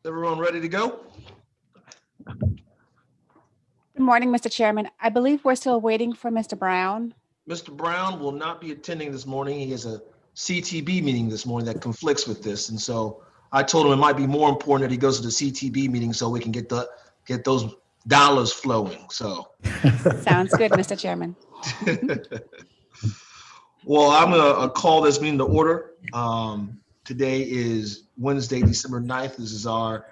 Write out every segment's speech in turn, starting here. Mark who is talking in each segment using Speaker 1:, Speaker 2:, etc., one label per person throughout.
Speaker 1: Everyone ready to go?
Speaker 2: Good morning, Mr. Chairman. I believe we're still waiting for Mr. Brown.
Speaker 1: Mr. Brown will not be attending this morning. He has a CTB meeting this morning that conflicts with this. And so I told him it might be more important that he goes to the CTB meeting so we can get those dollars flowing. So
Speaker 2: Sounds good, Mr. Chairman.
Speaker 1: well, I'm gonna call this meeting to order. Today is Wednesday, December 9th. This is our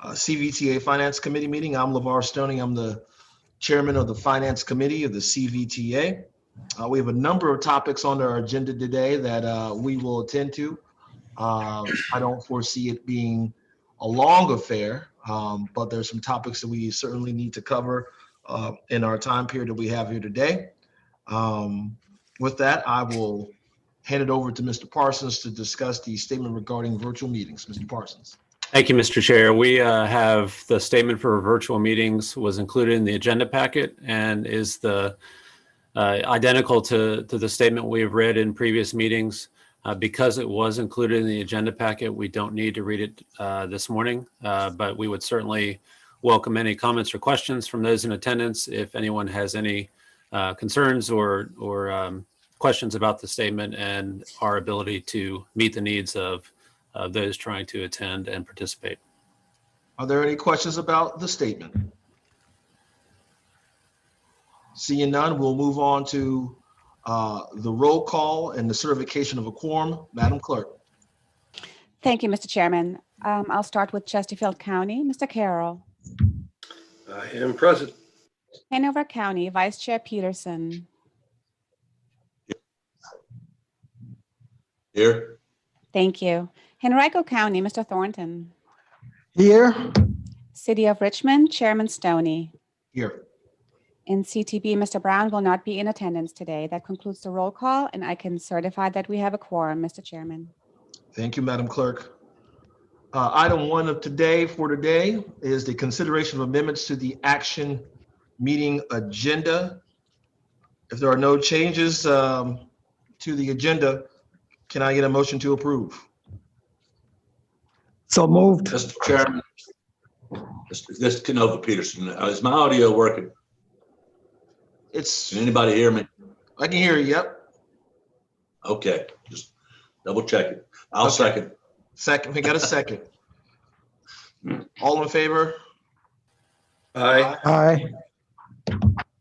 Speaker 1: CVTA Finance Committee meeting. I'm LeVar Stoney. I'm the chairman of the Finance Committee of the CVTA. We have a number of topics on our agenda today that we will attend to. I don't foresee it being a long affair, but there's some topics that we certainly need to cover in our time period that we have here today. With that, I will hand it over to Mr. Parsons to discuss the statement regarding virtual meetings. Mr. Parsons.
Speaker 3: Thank you, Mr. Chair. We have the statement for virtual meetings was included in the agenda packet and is the identical to the statement we have read in previous meetings. Because it was included in the agenda packet, we don't need to read it this morning, but we would certainly welcome any comments or questions from those in attendance. If anyone has any concerns or questions about the statement and our ability to meet the needs of those trying to attend and participate.
Speaker 1: Are there any questions about the statement? Seeing none, we'll move on to the roll call and the certification of a quorum. Madam Clerk.
Speaker 2: Thank you, Mr. Chairman. I'll start with Chesterfield County. Mr. Carroll.
Speaker 4: I am present.
Speaker 2: Hanover County, Vice Chair Peterson.
Speaker 4: Here.
Speaker 2: Thank you. Henrico County, Mr. Thornton.
Speaker 5: Here.
Speaker 2: City of Richmond, Chairman Stoney.
Speaker 1: Here.
Speaker 2: In CTB, Mr. Brown will not be in attendance today. That concludes the roll call, and I can certify that we have a quorum, Mr. Chairman.
Speaker 1: Thank you, Madam Clerk. Item one of today is the consideration of amendments to the action meeting agenda. If there are no changes to the agenda, can I get a motion to approve?
Speaker 5: So moved.
Speaker 4: Mr. Chairman, this is Canova Peterson. Is my audio working? Can anybody hear me?
Speaker 1: I can hear you, yep.
Speaker 4: Okay, just double check it. I'll second.
Speaker 1: Second, we got a second. All in favor?
Speaker 4: Aye.
Speaker 5: Aye.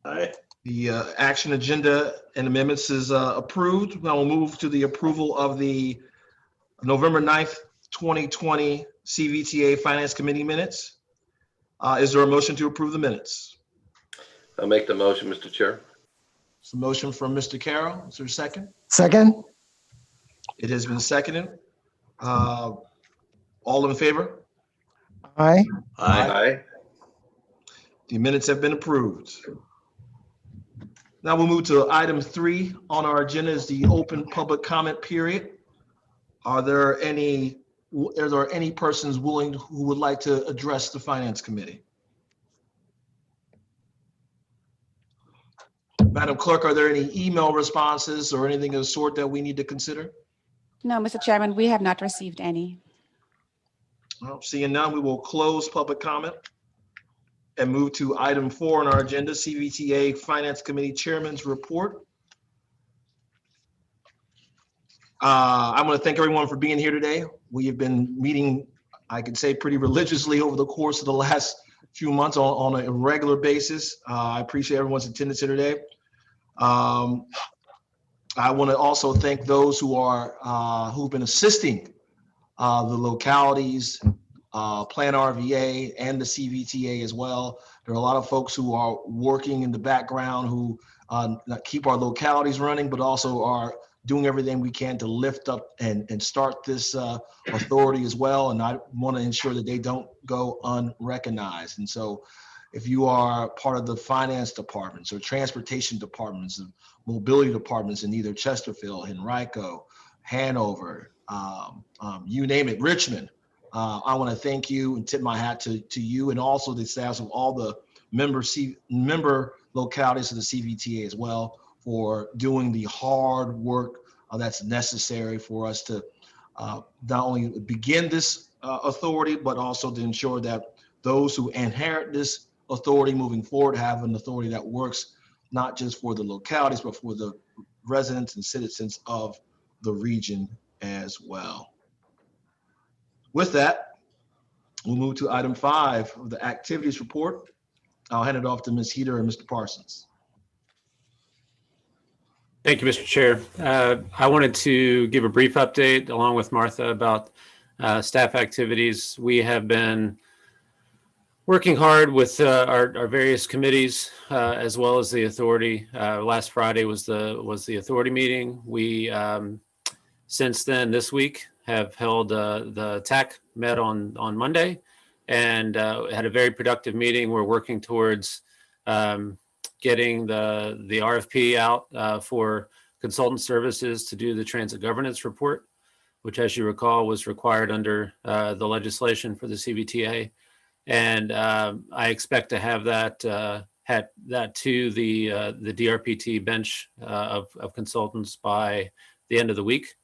Speaker 4: Aye.
Speaker 1: The action agenda and amendments is approved. Now we'll move to the approval of the November 9th, 2020 CVTA Finance Committee minutes. Is there a motion to approve the minutes?
Speaker 6: I'll make the motion, Mr. Chair.
Speaker 1: It's a motion from Mr. Carroll. Is there a second?
Speaker 5: Second.
Speaker 1: It has been seconded. All in favor?
Speaker 5: Aye.
Speaker 4: Aye.
Speaker 1: The minutes have been approved. Now we'll move to item 3 on our agenda is the open public comment period. Are there any persons who would like to address the Finance Committee? Madam Clerk, are there any email responses or anything of the sort that we need to consider?
Speaker 2: No, Mr. Chairman, we have not received any.
Speaker 1: Well, seeing none, we will close public comment and move to item 4 on our agenda, CVTA Finance Committee Chairman's Report. I want to thank everyone for being here today. We have been meeting, I can say, pretty religiously over the course of the last few months on a regular basis. I appreciate everyone's attendance here today. I want to also thank those who've been assisting the localities, Plan RVA, and the CVTA as well. There are a lot of folks who are working in the background who keep our localities running, but also are doing everything we can to lift up and start this authority as well. And I want to ensure that they don't go unrecognized. And so if you are part of the finance departments or transportation departments and mobility departments in either Chesterfield, Henrico, Hanover, you name it, Richmond, I want to thank you and tip my hat to you and also the staffs of all the member localities of the CVTA as well for doing the hard work that's necessary for us to not only begin this authority, but also to ensure that those who inherit this authority moving forward have an authority that works not just for the localities, but for the residents and citizens of the region as well. With that, we'll move to item 5 of the activities report. I'll hand it off to Ms. Heater and Mr. Parsons.
Speaker 3: Thank you, Mr. Chair. I wanted to give a brief update along with Martha about staff activities. We have been working hard with our various committees as well as the authority. Last Friday was the authority meeting. We since then this week have held the TAC met on Monday and had a very productive meeting. We're working towards getting the RFP out for consultant services to do the transit governance report, which, as you recall, was required under the legislation for the CVTA. And I expect to have that to the DRPT bench of consultants by the end of the week,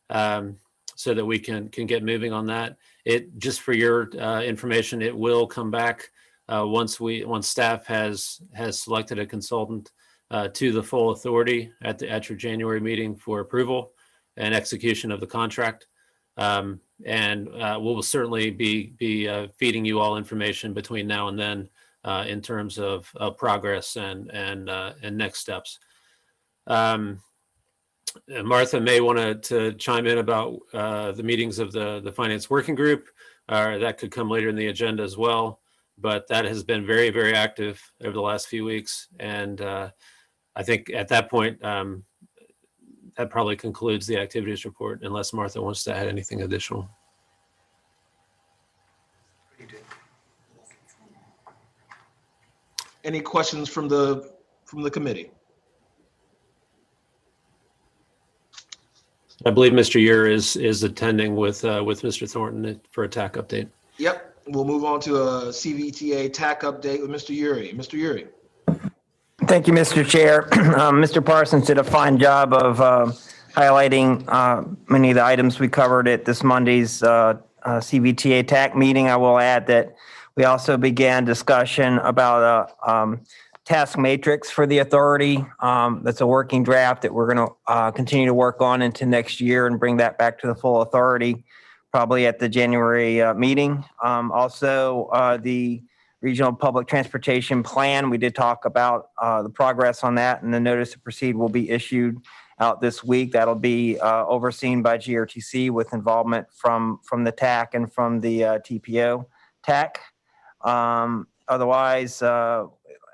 Speaker 3: so that we can get moving on that. It just for your information, it will come back once staff has selected a consultant to the full authority at your January meeting for approval and execution of the contract. And we'll certainly be feeding you all information between now and then in terms of progress and next steps. Martha may want to chime in about the meetings of the finance working group. That could come later in the agenda as well, but that has been very, very active over the last few weeks. And I think at that point, that probably concludes the activities report, unless Martha wants to add anything additional.
Speaker 1: Any questions from the committee?
Speaker 3: I believe Mr. Ure is attending with Mr. Thornton for a TAC update.
Speaker 1: Yep, we'll move on to a CVTA TAC update with Mr. Ure. Mr. Ure.
Speaker 5: Thank you, Mr. Chair. Mr. Parsons did a fine job of highlighting many of the items we covered at this Monday's CVTA TAC meeting. I will add that we also began discussion about a task matrix for the authority. That's a working draft that we're going to continue to work on into next year and bring that back to the full authority, probably at the January meeting. Also, the Regional Public Transportation Plan, we did talk about the progress on that, and the notice to proceed will be issued out this week. That'll be overseen by GRTC with involvement from the TAC and from the TPO TAC. Otherwise,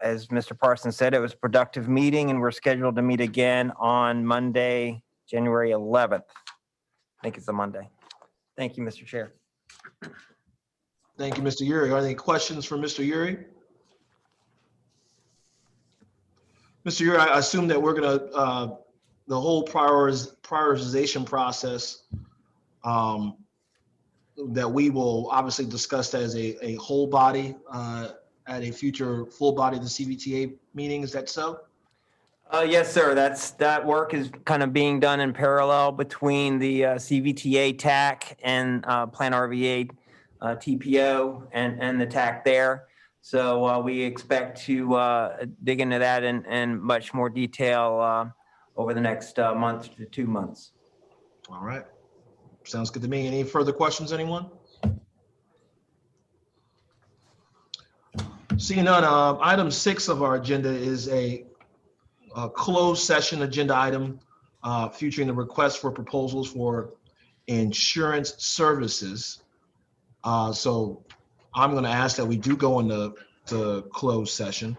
Speaker 5: as Mr. Parsons said, it was a productive meeting, and we're scheduled to meet again on Monday, January 11th. I think it's a Monday. Thank you, Mr. Chair.
Speaker 1: Thank you, Mr. Ure. Are there any questions for Mr. Ure? Mr. Ure, I assume that we're going to, the whole prioritization process that we will obviously discuss as a whole body at a future full body of the CVTA meeting. Is that so?
Speaker 5: Yes, sir. That work is kind of being done in parallel between the CVTA TAC and Plan RVA TPO and the TAC there. So we expect to dig into that in much more detail over the next month to 2 months.
Speaker 1: All right. Sounds good to me. Any further questions, anyone? Seeing none, item 6 of our agenda is a closed session agenda item featuring the request for proposals for insurance services. So I'm going to ask that we do go into closed session.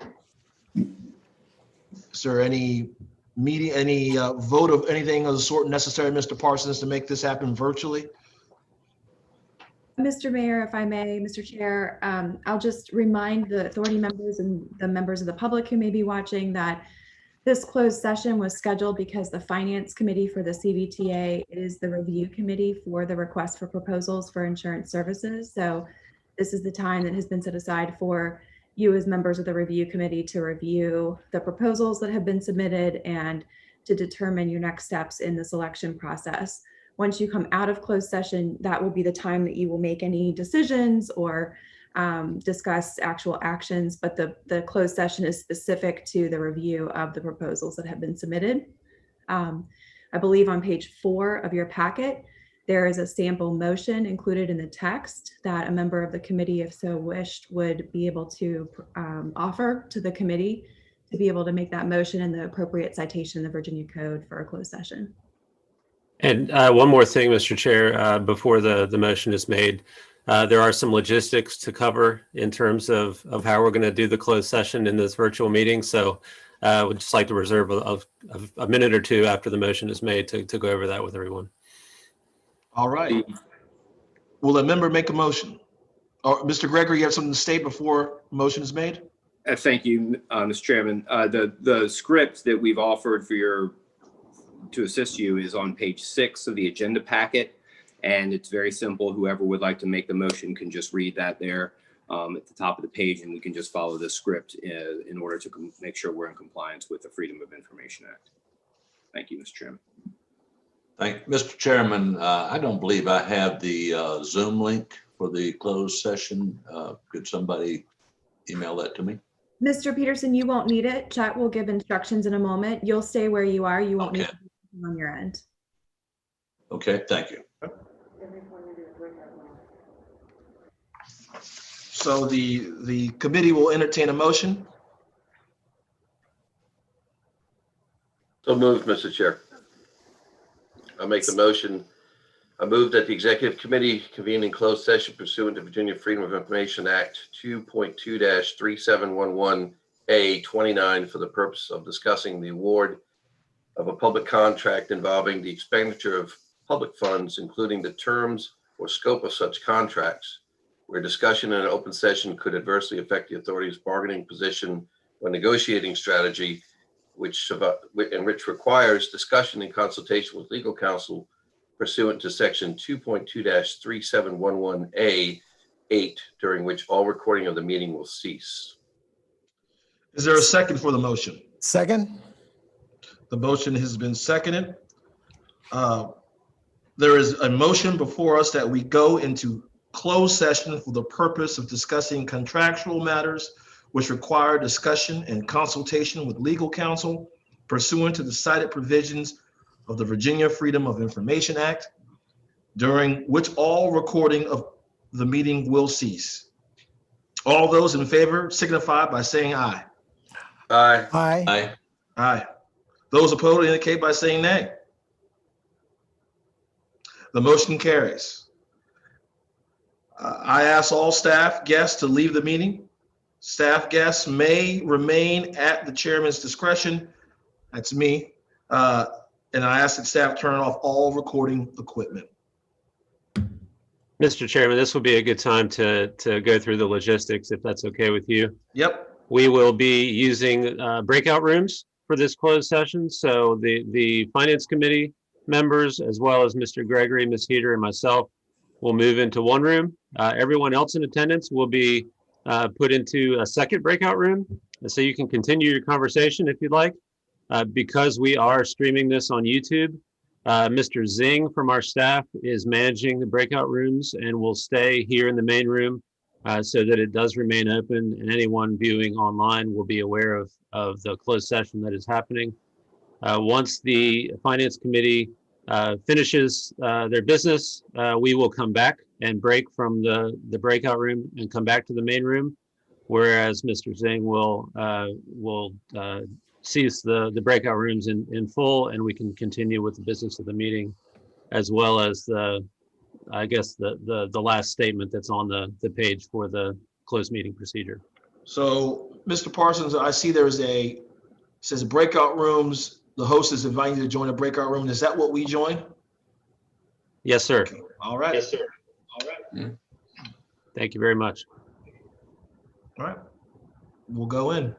Speaker 1: Is there any meeting, any vote of anything of the sort necessary, Mr. Parsons, to make this happen virtually?
Speaker 7: Mr. Mayor, if I may, Mr. Chair, I'll just remind the authority members and the members of the public who may be watching that this closed session was scheduled because the Finance Committee for the CVTA is the review committee for the request for proposals for insurance services. So this is the time that has been set aside for you as members of the review committee to review the proposals that have been submitted and to determine your next steps in the selection process. Once you come out of closed session, that will be the time that you will make any decisions or discuss actual actions. But the closed session is specific to the review of the proposals that have been submitted. I believe on page 4 of your packet, there is a sample motion included in the text that a member of the committee, if so wished, would be able to offer to the committee to be able to make that motion in the appropriate citation in the Virginia Code for a closed session.
Speaker 3: And one more thing, Mr. Chair, before the motion is made, there are some logistics to cover in terms of how we're going to do the closed session in this virtual meeting. So I would just like to reserve a minute or two after the motion is made to go over that with everyone.
Speaker 1: All right. Will a member make a motion? Or Mr. Gregory, you have something to state before motion is made?
Speaker 8: Thank you, Mr. Chairman. The script that we've offered for to assist you is on page 6 of the agenda packet, and it's very simple. Whoever would like to make the motion can just read that there at the top of the page, and we can just follow the script in order to make sure we're in compliance with the Freedom of Information Act. Thank you, Mr. Chairman.
Speaker 4: Mr. Chairman, I don't believe I have the Zoom link for the closed session. Could somebody email that to me?
Speaker 7: Mr. Peterson, you won't need it. Chat will give instructions in a moment. You'll stay where you are. You won't need it on your end.
Speaker 4: Okay, thank you.
Speaker 1: So the committee will entertain a motion.
Speaker 6: So moved, Mr. Chair. I'll make the motion. I move that the Executive Committee convene in closed session pursuant to Virginia Freedom of Information Act 2.2-3711A29 for the purpose of discussing the award of a public contract involving the expenditure of public funds, including the terms or scope of such contracts, where discussion in an open session could adversely affect the authority's bargaining position or negotiating strategy, which requires discussion and consultation with legal counsel pursuant to section 2.2-3711A8, during which all recording of the meeting will cease.
Speaker 1: Is there a second for the motion?
Speaker 9: Second.
Speaker 1: The motion has been seconded. There is a motion before us that we go into closed session for the purpose of discussing contractual matters which require discussion and consultation with legal counsel pursuant to the cited provisions of the Virginia Freedom of Information Act, during which all recording of the meeting will cease. All those in favor signify by saying aye.
Speaker 6: Aye.
Speaker 9: Aye.
Speaker 4: Aye.
Speaker 1: Aye. Those opposed indicate by saying nay. The motion carries. I ask all staff guests to leave the meeting. Staff guests may remain at the chairman's discretion. That's me. And I ask that staff turn off all recording equipment.
Speaker 3: Mr. Chairman, this will be a good time to go through the logistics, if that's okay with you.
Speaker 1: Yep.
Speaker 3: We will be using breakout rooms for this closed session. So the Finance Committee members, as well as Mr. Gregory, Ms. Heater, and myself, will move into one room. Everyone else in attendance will be put into a second breakout room. So you can continue your conversation if you'd like. Because we are streaming this on YouTube, Mr. Zing from our staff is managing the breakout rooms and will stay here in the main room so that it does remain open, and anyone viewing online will be aware of the closed session that is happening. Once the Finance Committee finishes their business, we will come back and break from the breakout room and come back to the main room, whereas Mr. Zing will cease the breakout rooms in full, and we can continue with the business of the meeting, as well as the last statement that's on the page for the closed meeting procedure.
Speaker 1: So, Mr. Parsons, I see there's says breakout rooms. The host is inviting you to join a breakout room. Is that what we join?
Speaker 3: Yes, sir.
Speaker 1: Okay. All right.
Speaker 6: Yes, sir.
Speaker 1: All right.
Speaker 3: Thank you very much.
Speaker 1: All right. We'll go in.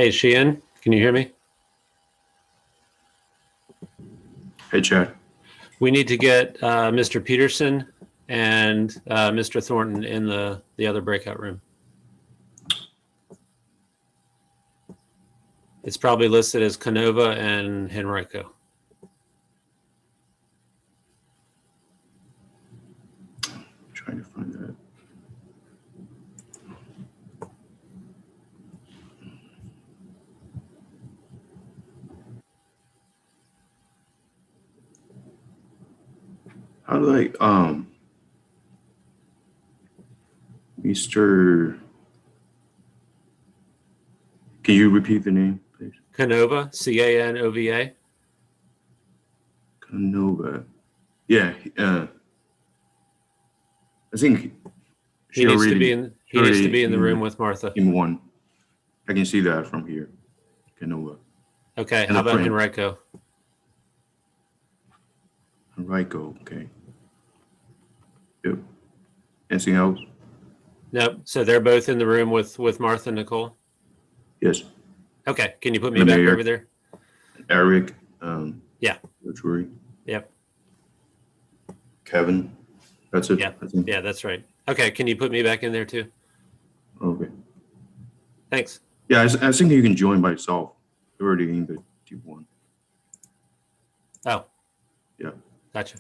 Speaker 3: Hey, Sheehan, can you hear me?
Speaker 9: Hey, Chad.
Speaker 3: We need to get Mr. Peterson and Mr. Thornton in the other breakout room. It's probably listed as Canova and Henrico.
Speaker 9: Trying to find that. How do I, Mr. Can you repeat the name, please?
Speaker 3: Canova, Canova.
Speaker 9: Canova. Yeah, I think
Speaker 3: He needs to be
Speaker 9: already
Speaker 3: in the room with Martha.
Speaker 9: in one. I can see that from here. Canova.
Speaker 3: Okay,
Speaker 9: And
Speaker 3: how
Speaker 9: the
Speaker 3: about
Speaker 9: print.
Speaker 3: Henrico?
Speaker 9: Enrico, okay. Yep. Anything else?
Speaker 3: Nope. So they're both in the room with Martha Nicole.
Speaker 9: Yes.
Speaker 3: Okay, can you put me
Speaker 9: The
Speaker 3: back
Speaker 9: mayor.
Speaker 3: over there?
Speaker 9: Eric.
Speaker 3: Yeah.
Speaker 9: Luturi,
Speaker 3: Yep.
Speaker 9: Kevin. That's it.
Speaker 3: Yeah.
Speaker 9: I think.
Speaker 3: Yeah, that's right. Okay, can you put me back in there too?
Speaker 9: Okay.
Speaker 3: Thanks.
Speaker 9: Yeah, I think you can join by yourself. You're already in the T1.
Speaker 3: Oh.
Speaker 9: Yeah.
Speaker 3: Gotcha.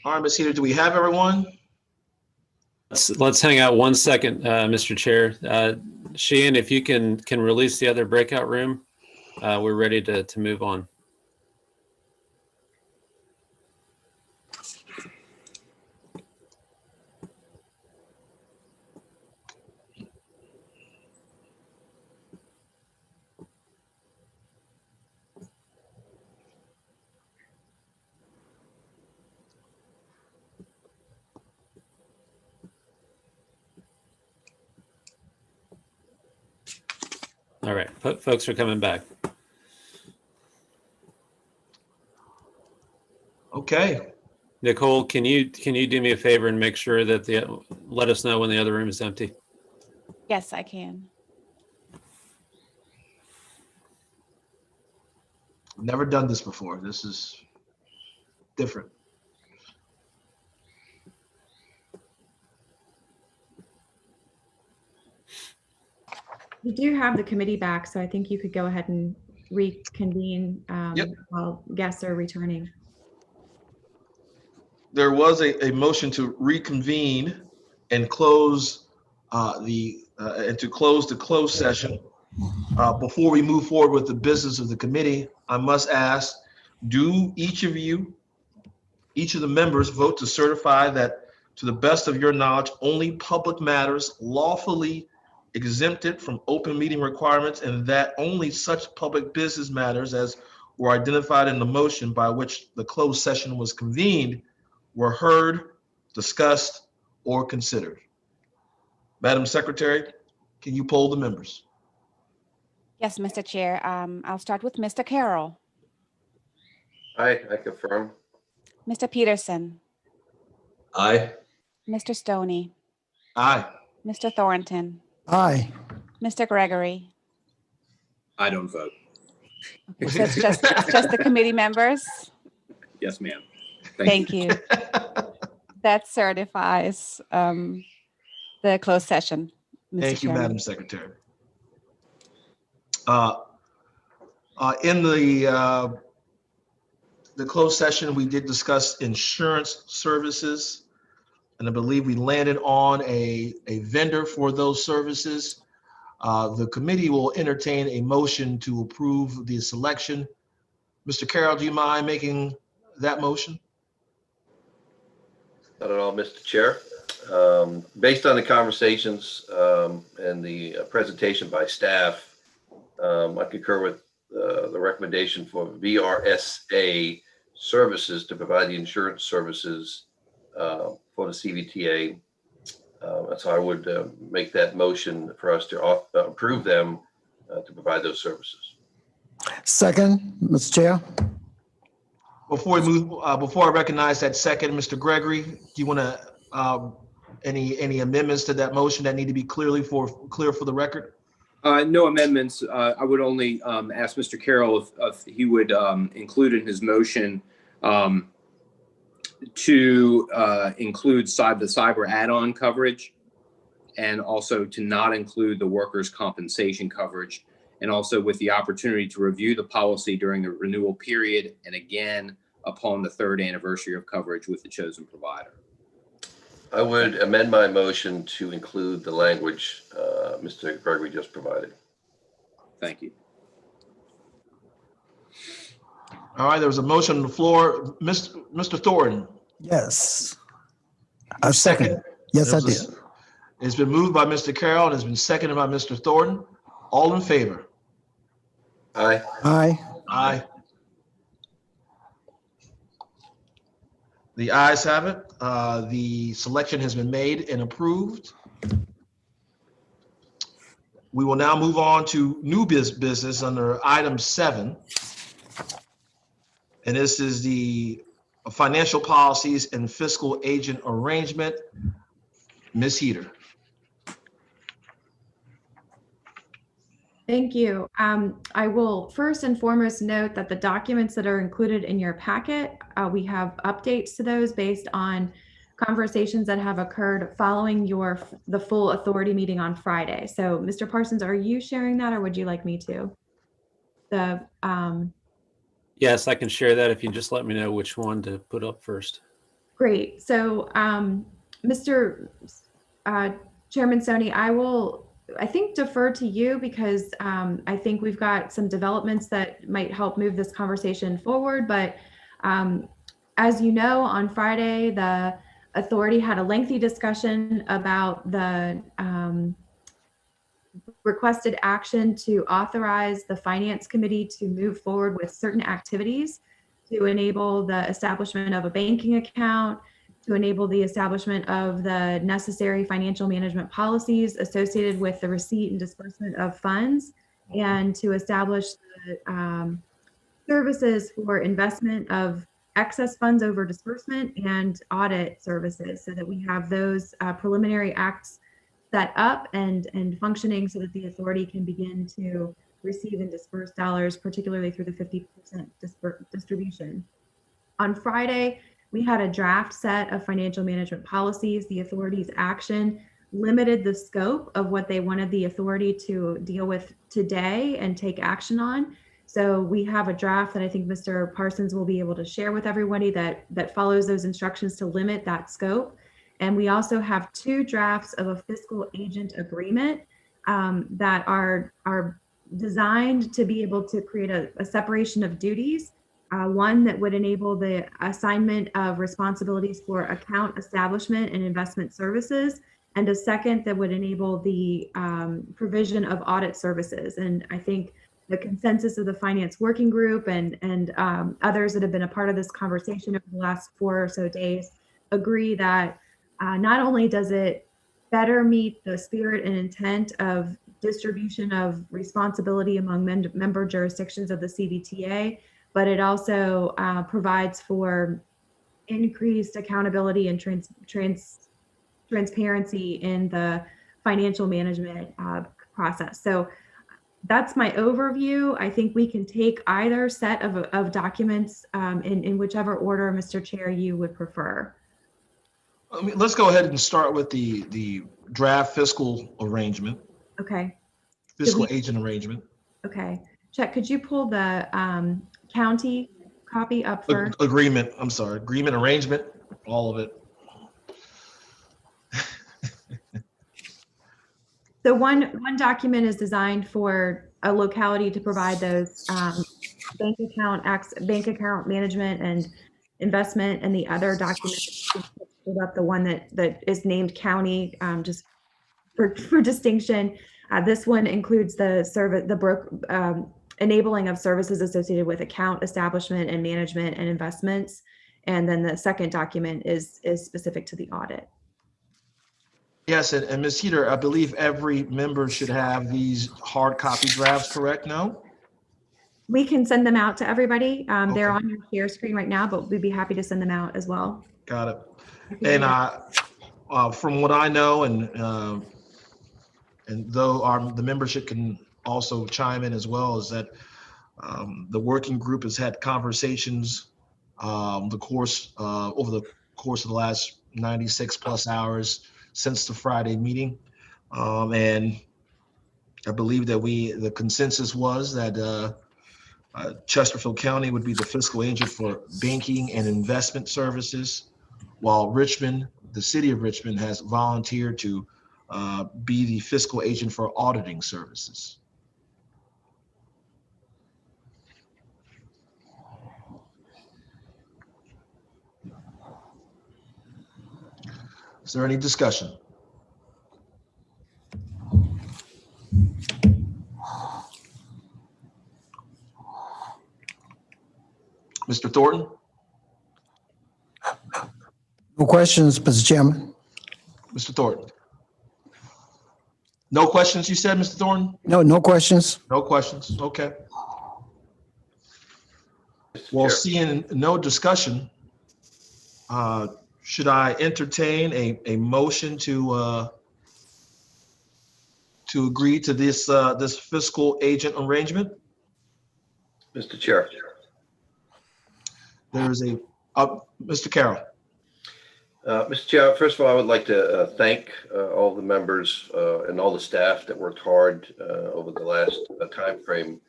Speaker 1: All right, Ms. Heater, do we have everyone?
Speaker 3: Let's hang out 1 second, Mr. Chair. Sheehan, if you can release the other breakout room, we're ready to move on. All right, folks are coming back.
Speaker 1: Okay.
Speaker 3: Nicole, can you do me a favor and make sure that let us know when the other room is empty?
Speaker 2: Yes, I can.
Speaker 1: Never done this before. This is different.
Speaker 7: You do have the committee back, so I think you could go ahead and reconvene
Speaker 1: Yep.
Speaker 7: while guests are returning.
Speaker 1: There was a motion to reconvene and close to close the closed session. Before we move forward with the business of the committee, I must ask, do each of the members vote to certify that, to the best of your knowledge, only public matters lawfully exempted from open meeting requirements, and that only such public business matters as were identified in the motion by which the closed session was convened were heard, discussed, or considered? Madam Secretary, can you poll the members?
Speaker 2: Yes, Mr. Chair. I'll start with Mr. Carroll,
Speaker 6: I confirm.
Speaker 2: Mr. Peterson,
Speaker 4: Aye.
Speaker 2: Mr. Stoney,
Speaker 1: Aye.
Speaker 2: Mr. Thornton,
Speaker 10: Aye.
Speaker 2: Mr. Gregory.
Speaker 8: I don't vote.
Speaker 2: Okay, so it's just the committee members.
Speaker 8: Yes, ma'am.
Speaker 2: Thank you. That certifies the closed session, Mr.
Speaker 1: Thank you,
Speaker 2: Chairman.
Speaker 1: Madam Secretary. In the closed session, we did discuss insurance services, and I believe we landed on a vendor for those services. The committee will entertain a motion to approve the selection. Mr. Carroll, do you mind making that motion?
Speaker 6: Not at all, Mr. Chair. Based on the conversations and the presentation by staff, I concur with the recommendation for VRSA services to provide the insurance services for the CVTA. So I would make that motion for us to approve them to provide those services.
Speaker 10: Second, Mr. Chair.
Speaker 1: Before we move, before I recognize that second, Mr. Gregory, do you want to any amendments to that motion that need to be clear for the record?
Speaker 8: No amendments. I would only ask Mr. Carroll if he would include in his motion to include the cyber add-on coverage, and also to not include the workers' compensation coverage, and also with the opportunity to review the policy during the renewal period, and again upon the 3rd anniversary of coverage with the chosen provider.
Speaker 6: I would amend my motion to include the language Mr. Gregory just provided.
Speaker 8: Thank you.
Speaker 1: All right, there was a motion on the floor. Mr. Thornton.
Speaker 10: Yes. A second. Yes, I did.
Speaker 1: It's been moved by Mr. Carroll and it's been seconded by Mr. Thornton. All in favor?
Speaker 6: Aye.
Speaker 10: Aye.
Speaker 1: Aye. The ayes have it. The selection has been made and approved. We will now move on to new business under item 7. And this is the financial policies and fiscal agent arrangement. Ms. Heater.
Speaker 7: Thank you. I will first and foremost note that the documents that are included in your packet, we have updates to those based on conversations that have occurred following the full authority meeting on Friday. So Mr. Parsons, are you sharing that or would you like me to?
Speaker 3: Yes, I can share that if you just let me know which one to put up first.
Speaker 7: Great. So, Mr. Chairman Stoney, I think defer to you because I think we've got some developments that might help move this conversation forward. But as you know, on Friday, the authority had a lengthy discussion about the requested action to authorize the Finance Committee to move forward with certain activities to enable the establishment of a banking account, to enable the establishment of the necessary financial management policies associated with the receipt and disbursement of funds, and to establish the services for investment of excess funds over disbursement and audit services, so that we have those preliminary acts set up and functioning so that the authority can begin to receive and disperse dollars, particularly through the 50% distribution. On Friday, we had a draft set of financial management policies. The authority's action limited the scope of what they wanted the authority to deal with today and take action on. So we have a draft that I think Mr. Parsons will be able to share with everybody that follows those instructions to limit that scope. And we also have 2 drafts of a fiscal agent agreement that are designed to be able to create a separation of duties. One that would enable the assignment of responsibilities for account establishment and investment services, and a second that would enable the provision of audit services. And I think the consensus of the finance working group and others that have been a part of this conversation over the last 4 or so days agree that not only does it better meet the spirit and intent of distribution of responsibility among member jurisdictions of the CVTA, but it also provides for increased accountability and transparency in the financial management process. So that's my overview. I think we can take either set of documents in whichever order, Mr. Chair, you would prefer.
Speaker 1: Let's go ahead and start with the draft fiscal arrangement,
Speaker 7: Okay.
Speaker 1: fiscal agent arrangement.
Speaker 7: Okay. Chet, could you pull the county copy up first?
Speaker 1: Agreement, I'm sorry, agreement arrangement, all of it.
Speaker 7: So one document is designed for a locality to provide those bank account management and investment, and the other document about the one that is named county, just for distinction. This one includes the enabling of services associated with account establishment and management and investments, and then the second document is specific to the audit.
Speaker 1: Yes, and Ms. Heater, I believe every member should have these hard copy drafts, correct? No?
Speaker 7: We can send them out to everybody. They're
Speaker 1: Okay.
Speaker 7: on your share screen right now, but we'd be happy to send them out as well.
Speaker 1: Got it. And from what I know, and though the membership can also chime in as well, is that the working group has had conversations over the course of the last 96 plus hours since the Friday meeting, and I believe that the consensus was that Chesterfield County would be the fiscal agent for banking and investment services, while Richmond, the city of Richmond, has volunteered to be the fiscal agent for auditing services. Is there any discussion? Mr. Thornton?
Speaker 10: No questions, Mr. Chairman.
Speaker 1: Mr. Thornton? No questions, you said, Mr. Thornton?
Speaker 10: No questions.
Speaker 1: No questions, okay.
Speaker 6: Mr.
Speaker 1: Well,
Speaker 6: Chair.
Speaker 1: seeing no discussion, should I entertain a motion to agree to this fiscal agent arrangement?
Speaker 6: Mr. Chair.
Speaker 1: There's Mr. Carroll.
Speaker 6: Mr. Chair, first of all, I would like to thank all the members and all the staff that worked hard over the last time frame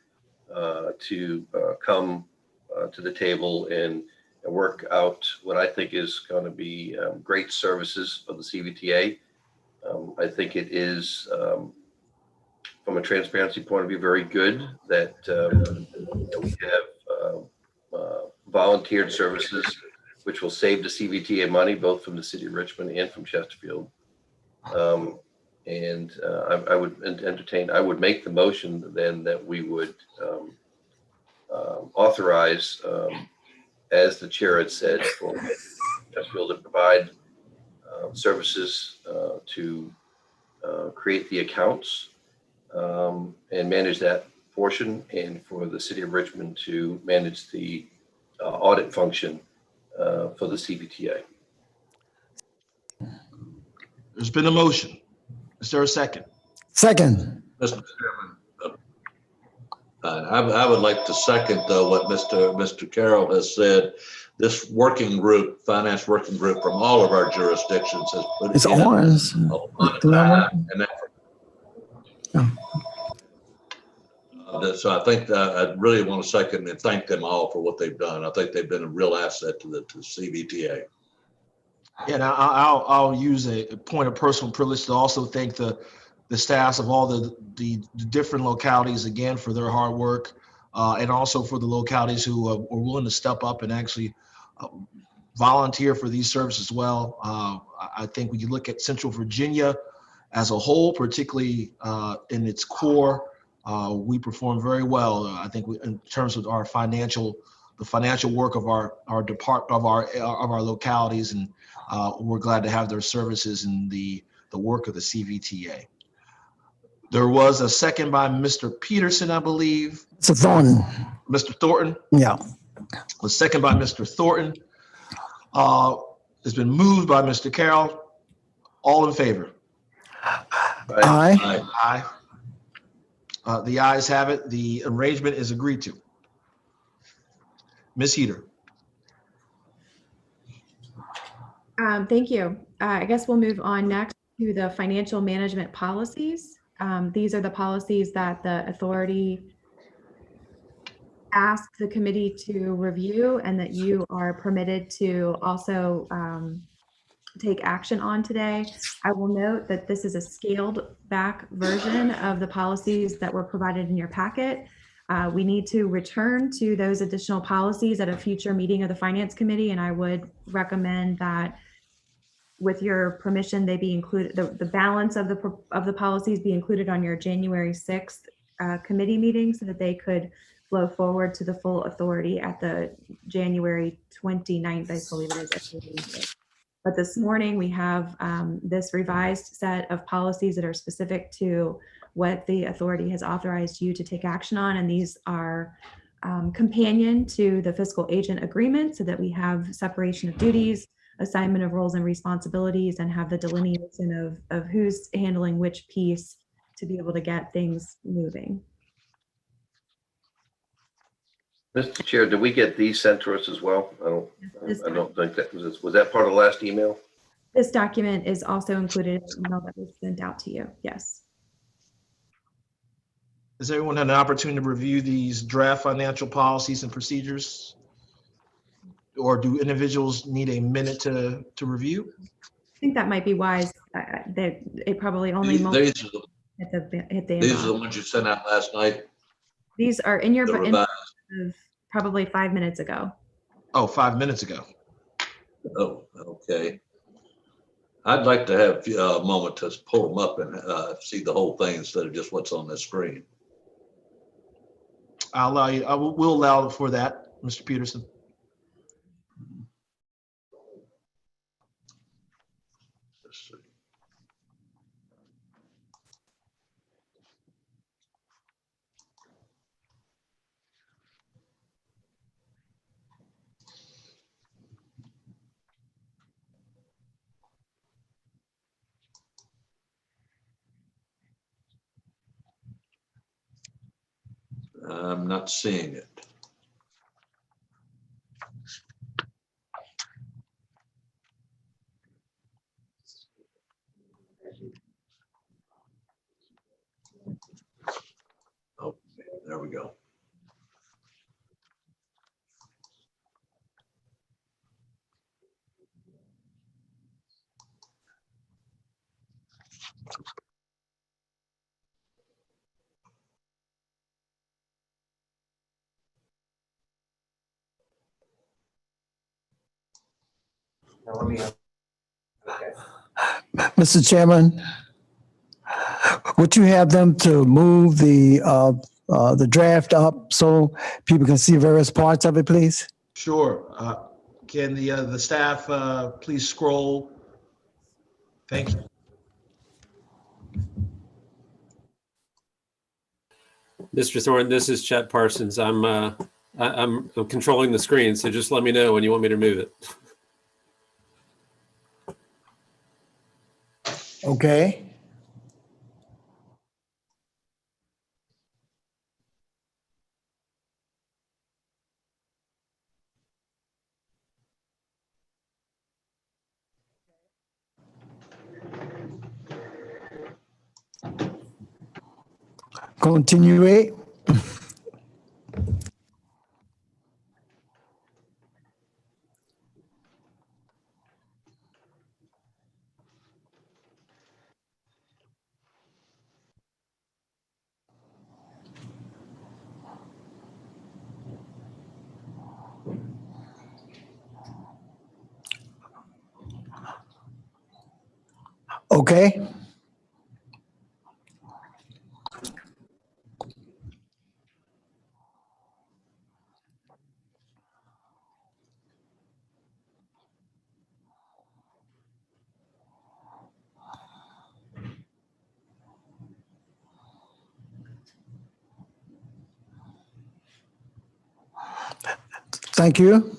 Speaker 6: to come to the table and work out what I think is going to be great services for the CVTA. I think it is, from a transparency point of view, very good that we have volunteered services, which will save the CVTA money, both from the city of Richmond and from Chesterfield. I would make the motion then that we would authorize, as the chair had said, for Chesterfield to provide services to create the accounts and manage that portion, and for the city of Richmond to manage the audit function for the CVTA.
Speaker 1: There's been a motion. Is there a second?
Speaker 10: Second.
Speaker 4: Mr. Chairman, I would like to second what Mr. Carroll has said. This working group, finance working group from all of our jurisdictions has put
Speaker 10: It's
Speaker 4: in
Speaker 10: ours.
Speaker 4: a lot of time and effort. So I think I really want to second and thank them all for what they've done. I think they've been a real asset to the CVTA.
Speaker 1: Yeah, and I'll use a point of personal privilege to also thank the staffs of all the different localities again for their hard work, and also for the localities who are willing to step up and actually volunteer for these services as well. I think when you look at Central Virginia as a whole, particularly in its core, we perform very well. I think in terms of the financial work of our localities, and we're glad to have their services in the work of the CVTA. There was a second by Mr. Peterson, I believe.
Speaker 10: It's a Thornton.
Speaker 1: Mr. Thornton.
Speaker 10: Yeah.
Speaker 1: A second by Mr. Thornton. It's been moved by Mr. Carroll. All in favor?
Speaker 10: Aye.
Speaker 1: Aye. The ayes have it. The arrangement is agreed to. Ms. Heater.
Speaker 7: Thank you. I guess we'll move on next to the financial management policies. These are the policies that the authority asked the committee to review and that you are permitted to also take action on today. I will note that this is a scaled back version of the policies that were provided in your packet. We need to return to those additional policies at a future meeting of the Finance Committee, and I would recommend that, with your permission, they be included, the balance of the policies be included on your January 6th committee meeting, so that they could flow forward to the full authority at the January 29th, I believe it is. But this morning we have this revised set of policies that are specific to what the authority has authorized you to take action on. And these are companion to the fiscal agent agreement, so that we have separation of duties, assignment of roles and responsibilities, and have the delineation of who's handling which piece to be able to get things moving.
Speaker 6: Mr. Chair, did we get these sent to us as well? I don't think that was that part of the last email?
Speaker 7: This document is also included in the email that was sent out to you. Yes.
Speaker 1: Has everyone had an opportunity to review these draft financial policies and procedures? Or do individuals need a minute to review?
Speaker 7: I think that might be wise. That it probably only
Speaker 4: These
Speaker 7: hit the
Speaker 4: are the
Speaker 7: inbox.
Speaker 4: ones you sent out last night.
Speaker 7: These are in your
Speaker 4: The
Speaker 7: inbox
Speaker 4: revised.
Speaker 7: of probably 5 minutes ago.
Speaker 1: Oh, 5 minutes ago.
Speaker 4: Oh, okay. I'd like to have a moment to pull them up and see the whole thing instead of just what's on the screen.
Speaker 1: I'll allow you. We'll allow for that, Mr. Peterson.
Speaker 4: Let's see. I'm not seeing it. Oh, there we go.
Speaker 10: Mr. Chairman, would you have them to move the draft up so people can see various parts of it, please?
Speaker 1: Sure. Can the staff please scroll? Thank you.
Speaker 3: Mr. Thorne, this is Chet Parsons. I'm controlling the screen, so just let me know when you want me to move it.
Speaker 10: Okay. Continue. Okay. Thank you.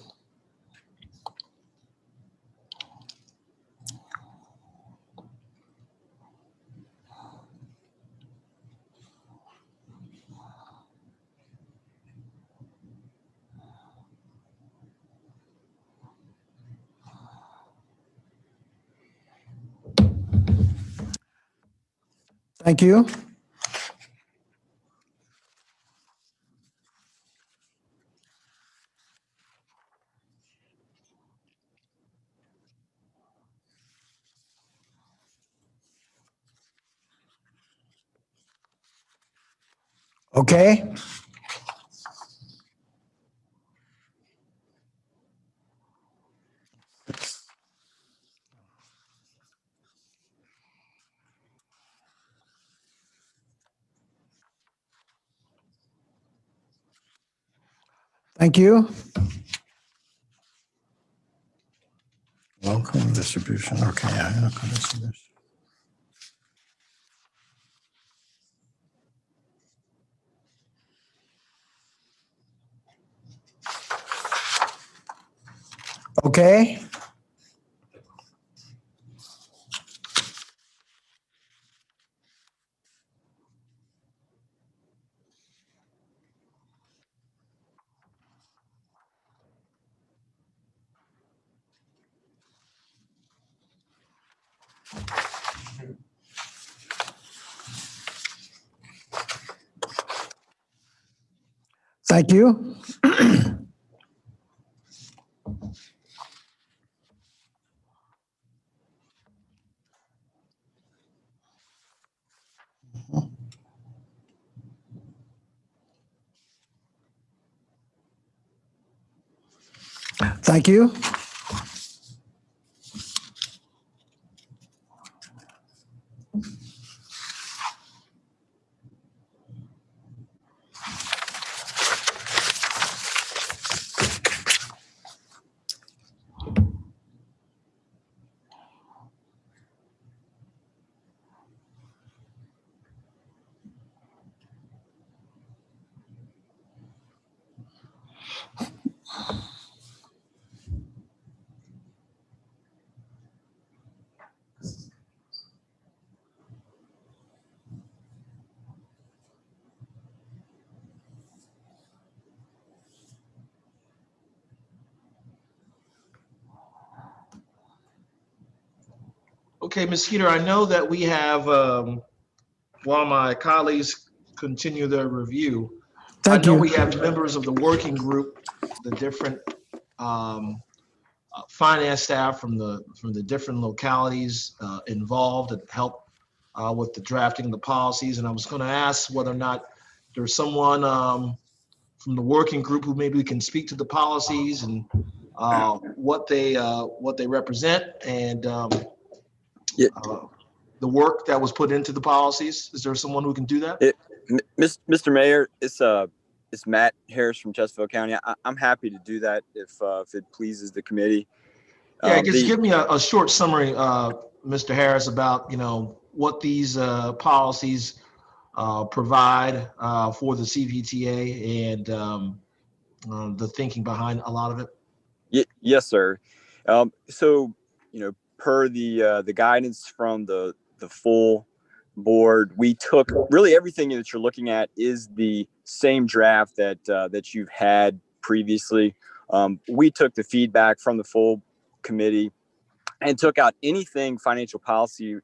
Speaker 10: Thank you. Okay. Thank you. Welcome distribution. Okay. Welcome distribution. Okay. Thank you. Thank you.
Speaker 1: Okay, Ms. Skeeter, I know that we have, while my colleagues continue their review,
Speaker 10: Thank
Speaker 1: I know
Speaker 10: you.
Speaker 1: we have members of the working group, the different finance staff from the different localities involved and help with the drafting of the policies. And I was going to ask whether or not there's someone from the working group who maybe can speak to the policies and what they represent and the work that was put into the policies. Is there someone who can do that?
Speaker 11: Mr. Mayor, it's Matt Harris from Chesterfield County. I'm happy to do that if it pleases the committee.
Speaker 1: Yeah, just give me a short summary, Mr. Harris, about what these policies provide for the CVTA and the thinking behind a lot of it.
Speaker 11: Yes, sir. So per the guidance from the full board, we took really everything that you're looking at is the same draft that you've had previously. We took the feedback from the full committee and took out anything financial policy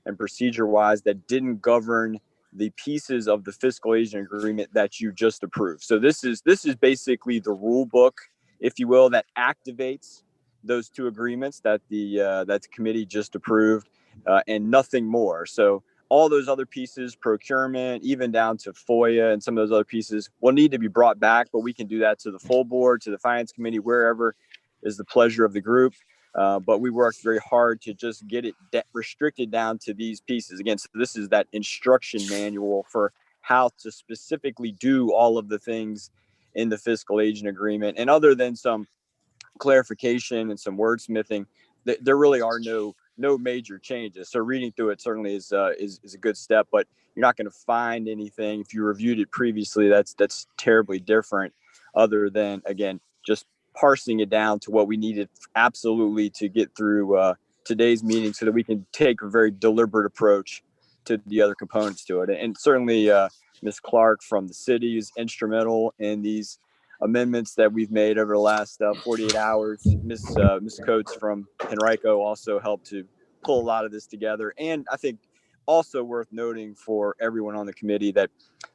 Speaker 11: and procedure wise that didn't govern the pieces of the fiscal agent agreement that you just approved. So this is basically the rule book, if you will, that activates those two agreements that the committee just approved, and nothing more. So all those other pieces, procurement, even down to FOIA and some of those other pieces, will need to be brought back, but we can do that to the full board, to the finance committee, wherever is the pleasure of the group. But we worked very hard to just get it restricted down to these pieces. Again, so this is that instruction manual for how to specifically do all of the things in the fiscal agent agreement. And other than some clarification and some wordsmithing, there really are no major changes. So reading through it certainly is a good step, but you're not going to find anything if you reviewed it previously that's terribly different, other than, again, just parsing it down to what we needed absolutely to get through today's meeting so that we can take a very deliberate approach to the other components to it. And certainly Ms. Clark from the city is instrumental in these amendments that we've made over the last 48 hours. Ms. Coates from Henrico also helped to pull a lot of this together. And I think also worth noting for everyone on the committee that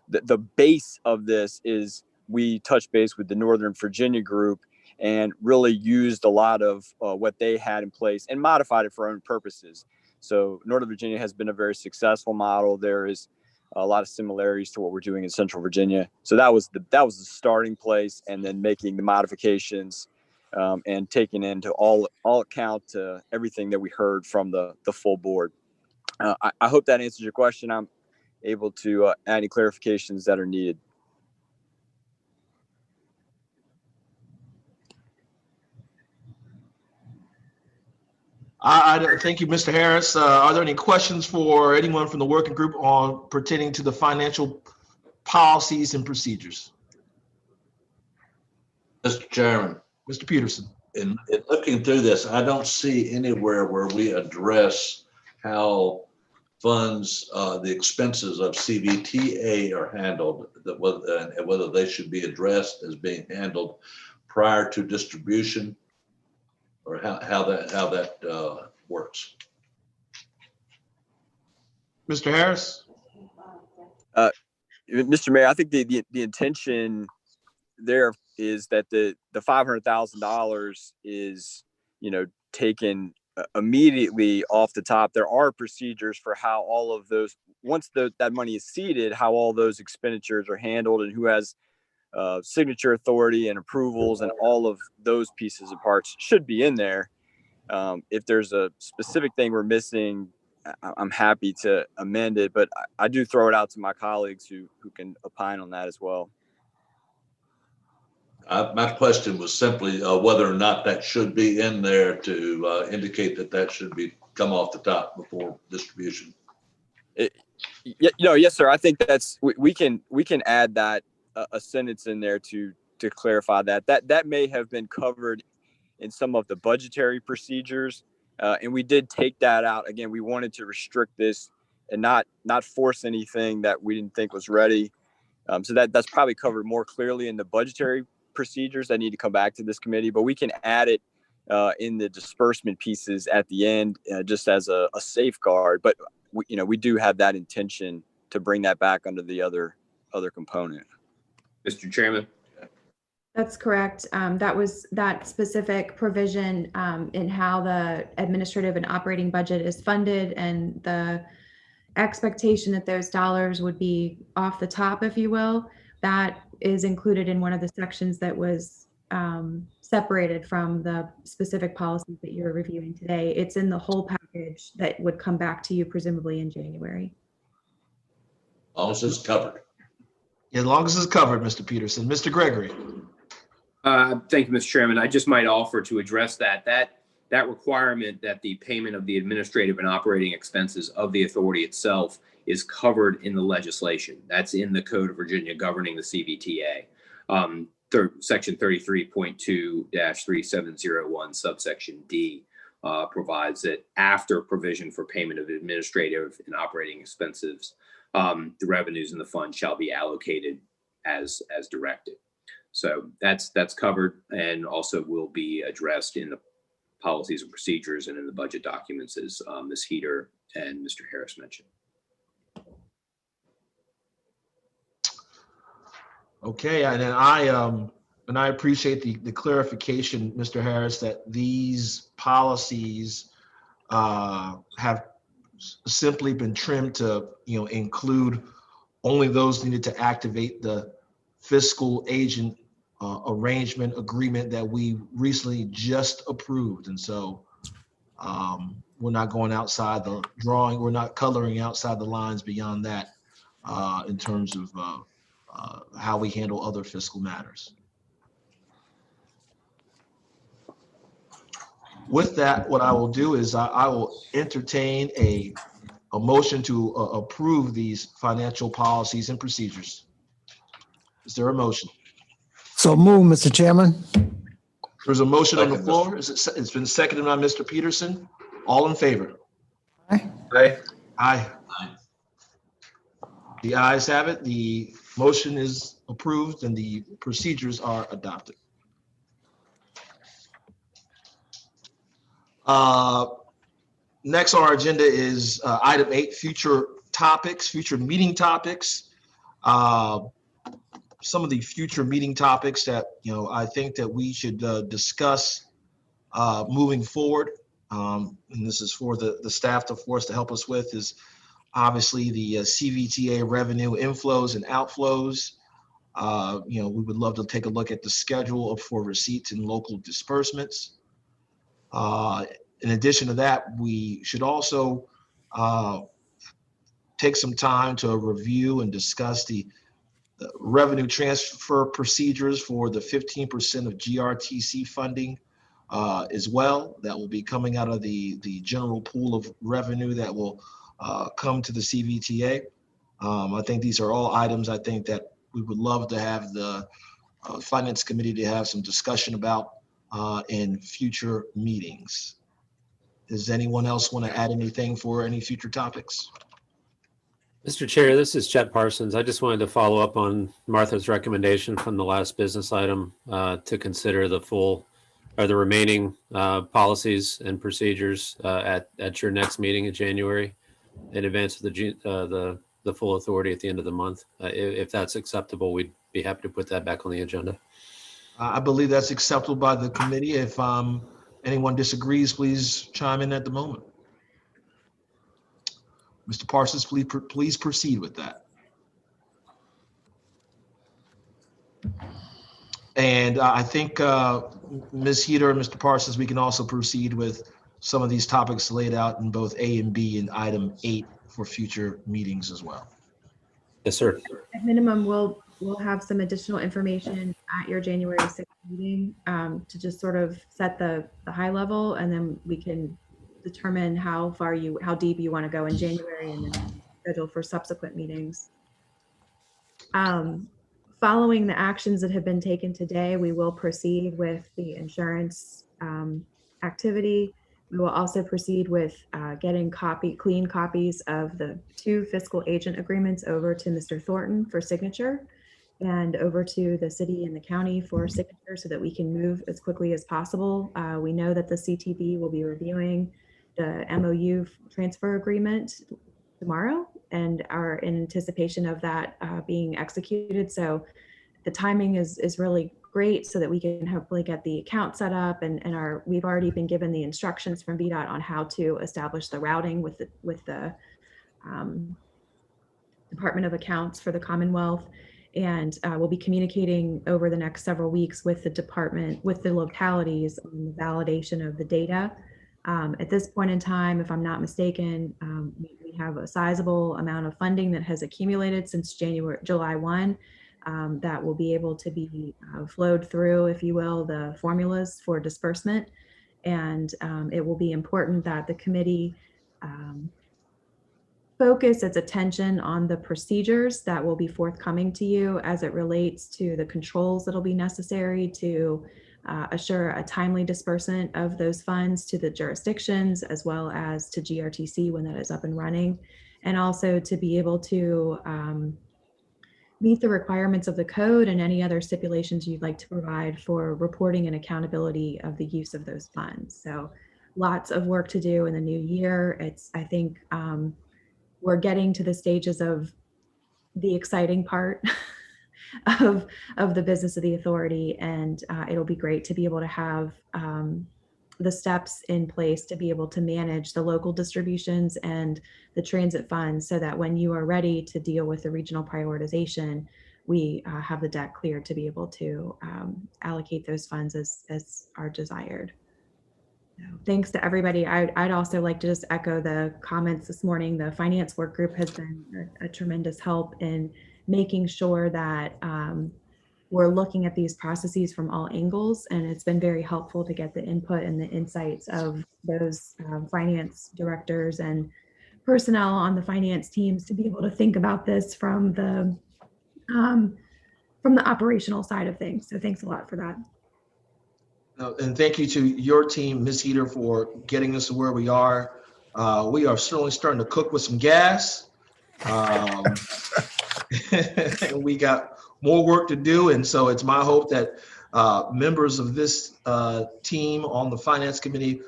Speaker 11: the base of this is we touched base with the Northern Virginia group and really used a lot of what they had in place and modified it for our own purposes. So Northern Virginia has been a very successful model. There is a lot of similarities to what we're doing in Central Virginia. So that was the starting place, and then making the modifications and taking into all account everything that we heard from the full board. I hope that answers your question. I'm able to add any clarifications that are needed.
Speaker 1: Thank you, Mr. Harris. Are there any questions for anyone from the working group on pertaining to the financial policies and procedures?
Speaker 4: Mr. Chairman.
Speaker 1: Mr. Peterson.
Speaker 4: In looking through this, I don't see anywhere where we address how funds, the expenses of CVTA are handled, and whether they should be addressed as being handled prior to distribution, or how that works.
Speaker 1: Mr. Harris?
Speaker 11: Mr. Mayor, I think the intention there is that the $500,000 is, taken immediately off the top. There are procedures for how all of those, once that money is seeded, how all those expenditures are handled and who has signature authority and approvals, and all of those pieces and parts should be in there. If there's a specific thing we're missing, I'm happy to amend it, but I do throw it out to my colleagues who can opine on that as well.
Speaker 4: My question was simply whether or not that should be in there to indicate that should come off the top before distribution.
Speaker 11: Yes, sir. I think we can add that a sentence in there to clarify that may have been covered in some of the budgetary procedures, and we did take that out. Again, we wanted to restrict this and not force anything that we didn't think was ready. So that's probably covered more clearly in the budgetary procedures that need to come back to this committee, but we can add it in the disbursement pieces at the end, just as a safeguard. But we do have that intention to bring that back under the other component.
Speaker 8: Mr. Chairman.
Speaker 7: That's correct. That was that specific provision in how the administrative and operating budget is funded, and the expectation that those dollars would be off the top, if you will, that is included in one of the sections that was separated from the specific policies that you're reviewing today. It's in the whole package that would come back to you presumably in January.
Speaker 4: As long as it's covered.
Speaker 1: As long as it's covered, Mr. Peterson. Mr. Gregory.
Speaker 8: Thank you, Mr. Chairman. I just might offer to address that requirement that the payment of the administrative and operating expenses of the authority itself is covered in the legislation. That's in the Code of Virginia governing the CVTA. Section 33.2-3701 subsection D provides that after provision for payment of administrative and operating expenses, the revenues in the fund shall be allocated as directed. So that's covered and also will be addressed in the policies and procedures and in the budget documents, as Ms. Heater and Mr. Harris mentioned.
Speaker 1: Okay, and then I appreciate the clarification, Mr. Harris, that these policies have simply been trimmed to, include only those needed to activate the fiscal agent arrangement agreement that we recently just approved. And so we're not going outside the drawing. We're not coloring outside the lines beyond that in terms of how we handle other fiscal matters. With that, what I will do is I will entertain a motion to approve these financial policies and procedures. Is there a motion?
Speaker 10: So move, Mr. Chairman.
Speaker 1: There's a motion on the
Speaker 4: Second,
Speaker 1: floor. It's been seconded by Mr. Peterson. All in favor?
Speaker 10: Aye.
Speaker 6: Aye.
Speaker 1: Aye. The ayes have it. The motion is approved and the procedures are adopted. Next on our agenda is item 8, future meeting topics. Some of the future meeting topics that, I think that we should discuss moving forward. And this is for the staff to help us with is obviously the CVTA revenue inflows and outflows. We would love to take a look at the schedule for receipts and local disbursements. In addition to that, we should also take some time to review and discuss the revenue transfer procedures for the 15% of GRTC funding as well. That will be coming out of the general pool of revenue that will come to the CVTA. I think these are all items I think that we would love to have the Finance Committee to have some discussion about in future meetings. Does anyone else want to add anything for any future topics?
Speaker 3: Mr. Chair, this is Chet Parsons. I just wanted to follow up on Martha's recommendation from the last business item to consider the remaining policies and procedures at your next meeting in January in advance of the full authority at the end of the month. If that's acceptable, we'd be happy to put that back on the agenda.
Speaker 1: I believe that's acceptable by the committee. If anyone disagrees, please chime in at the moment. Mr. Parsons, please proceed with that. And I think Ms. Heater and Mr. Parsons, we can also proceed with some of these topics laid out in both A and B in item 8 for future meetings as well.
Speaker 3: Yes, sir.
Speaker 7: At minimum, we'll have some additional information at your January 6th meeting to just sort of set the high level, and then we can determine how deep you want to go in January and then schedule for subsequent meetings. Following the actions that have been taken today, we will proceed with the insurance activity. We will also proceed with getting clean copies of the 2 fiscal agent agreements over to Mr. Thornton for signature and over to the city and the county for signature so that we can move as quickly as possible. We know that the CTB will be reviewing the MOU transfer agreement tomorrow and are in anticipation of that being executed. So the timing is really great so that we can hopefully get the account set up and we've already been given the instructions from VDOT on how to establish the routing with the Department of Accounts for the Commonwealth. And we'll be communicating over the next several weeks with the department, with the localities on the validation of the data. At this point in time, if I'm not mistaken, we have a sizable amount of funding that has accumulated since July 1 that will be able to be flowed through, if you will, the formulas for disbursement. And it will be important that the committee focus its attention on the procedures that will be forthcoming to you as it relates to the controls that'll be necessary to assure a timely disbursement of those funds to the jurisdictions as well as to GRTC when that is up and running, and also to be able to meet the requirements of the code and any other stipulations you'd like to provide for reporting and accountability of the use of those funds. So lots of work to do in the new year. It's, I think, we're getting to the stages of the exciting part of the business of the authority, and it'll be great to be able to have the steps in place to be able to manage the local distributions and the transit funds so that when you are ready to deal with the regional prioritization, we have the deck cleared to be able to allocate those funds as are desired. Thanks to everybody. I'd also like to just echo the comments this morning. The finance work group has been a tremendous help in making sure that we're looking at these processes from all angles, and it's been very helpful to get the input and the insights of those finance directors and personnel on the finance teams to be able to think about this from the operational side of things. So thanks a lot for that.
Speaker 1: And thank you to your team, Ms. Heater, for getting us to where we are. We are certainly starting to cook with some gas. And we got more work to do. And so it's my hope that members of this team on the Finance Committee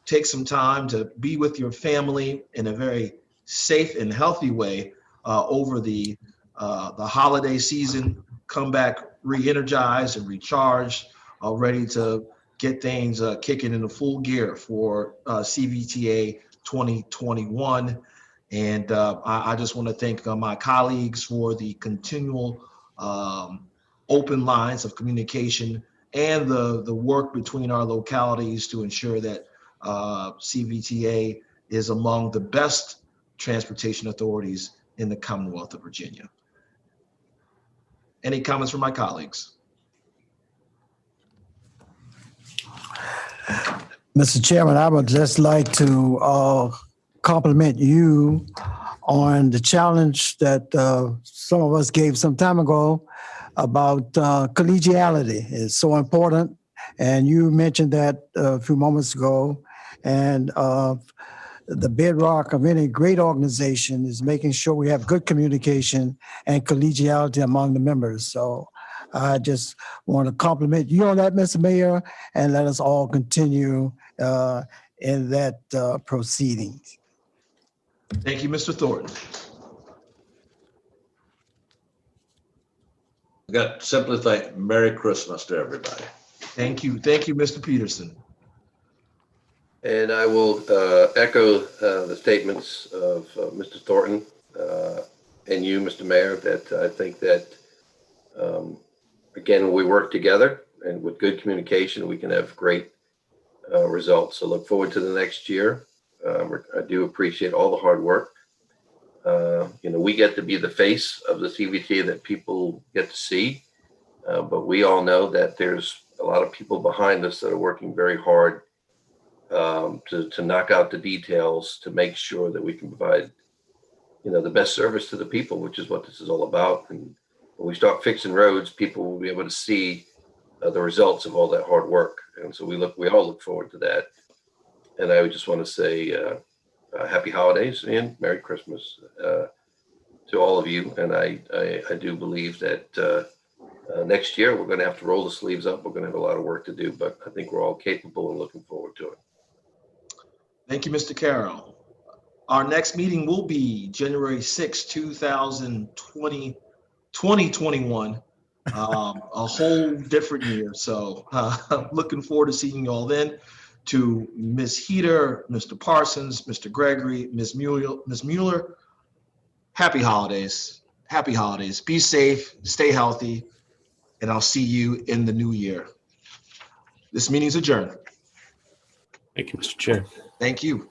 Speaker 1: take some time to be with your family in a very safe and healthy way over the holiday season, come back re-energized and recharged, ready to get things kicking into full gear for CVTA 2021. And I just want to thank my colleagues for the continual open lines of communication and the work between our localities to ensure that CVTA is among the best transportation authorities in the Commonwealth of Virginia. Any comments from my colleagues?
Speaker 10: Mr. Chairman, I would just like to compliment you on the challenge that some of us gave some time ago about collegiality. It's so important. And you mentioned that a few moments ago. And the bedrock of any great organization is making sure we have good communication and collegiality among the members. So I just want to compliment you on that, Mr. Mayor, and let us all continue in that proceedings.
Speaker 1: Thank you, Mr. Thornton.
Speaker 4: I got to simply thank Merry Christmas to everybody.
Speaker 1: Thank you. Thank you, Mr. Peterson.
Speaker 6: And I will echo the statements of Mr. Thornton and you, Mr. Mayor, that I think that, again, we work together and with good communication, we can have great results. So look forward to the next year. I do appreciate all the hard work. We get to be the face of the CVTA that people get to see, but we all know that there's a lot of people behind us that are working very hard to knock out the details to make sure that we can provide, the best service to the people, which is what this is all about. And when we start fixing roads, people will be able to see the results of all that hard work. And so we all look forward to that. And I would just want to say happy holidays and Merry Christmas to all of you. And I do believe that next year we're going to have to roll the sleeves up. We're going to have a lot of work to do, but I think we're all capable and looking forward to it.
Speaker 1: Thank you, Mr. Carroll. Our next meeting will be January 6, 2021. A whole different year. So looking forward to seeing you all then. To Ms. Heater, Mr. Parsons, Mr. Gregory, Ms. Mueller, happy holidays. Happy holidays. Be safe, stay healthy, and I'll see you in the new year. This meeting's adjourned.
Speaker 3: Thank you, Mr. Chair.
Speaker 1: Thank you.